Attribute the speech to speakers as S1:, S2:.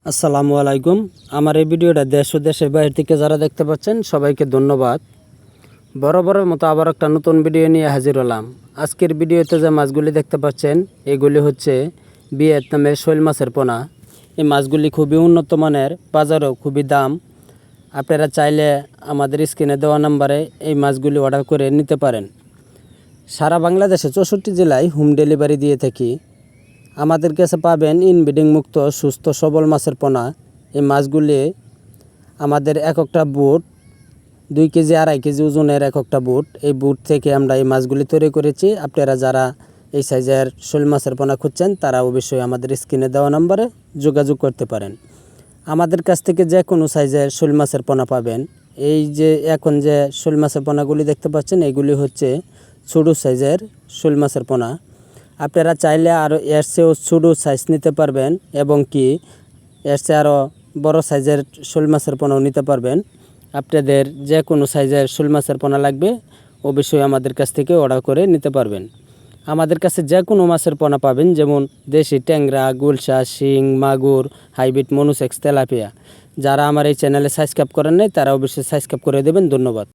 S1: আসসালামু আলাইকুম। আমার এই ভিডিওটা দেশ ও দেশের বাইরে থেকে যারা দেখতে পাচ্ছেন সবাইকে ধন্যবাদ। বরাবরের মতো আবার একটা নতুন ভিডিও নিয়ে হাজির হলাম। আজকের ভিডিওতে যে মাছগুলি দেখতে পাচ্ছেন এগুলি হচ্ছে ভিয়েতনামের শৈল মাছের পোনা। এই মাছগুলি খুবই উন্নত মানের, বাজারেও খুবই দাম। আপনারা চাইলে আমাদের স্ক্রিনে দেওয়া নাম্বারে এই মাছগুলি অর্ডার করে নিতে পারেন। সারা বাংলাদেশে 64 জেলায় হোম ডেলিভারি দিয়ে থাকি। আমাদের কাছে পাবেন ইনব্রিডিং মুক্ত সুস্থ সবল মাছের পোনা। এই মাছগুলি আমাদের একটা বুট 2 কেজি 2.5 কেজি ওজনের একটা বুট, এই বুট থেকে আমরা এই মাছগুলি তৈরি করেছি। আপনারা যারা এই সাইজের শোল মাছের পোনা খুঁজছেন তারা অবশ্যই আমাদের স্ক্রিনে দেওয়া নম্বরে যোগাযোগ করতে পারেন। আমাদের কাছ থেকে যে কোনো সাইজের শোল মাছের পোনা পাবেন। এই যে এখন যে শোল মাছের পোনাগুলি দেখতে পাচ্ছেন এগুলি হচ্ছে ছোটো সাইজের শোল মাছের পোনা। আপনারা চাইলে আরও এর চেয়েও ছোটো সাইজ নিতে পারবেন এবং কি এর চেয়ে আরও বড় সাইজের শোল মাছের পোনাও নিতে পারবেন। আপনাদের যে কোনো সাইজের শোল মাছের পোনা লাগবে অবশ্যই আমাদের কাছ থেকে অর্ডার করে নিতে পারবেন। আমাদের কাছে যে কোনো মাছের পোনা পাবেন, যেমন দেশি ট্যাংরা, গুলশা, শিং, মাগুর, হাইব্রিড, মনুসেক্স, তেলাপিয়া। যারা আমার এই চ্যানেলে সাবস্ক্রাইব করেন নাই তারা অবশ্যই সাবস্ক্রাইব করে দেবেন। ধন্যবাদ।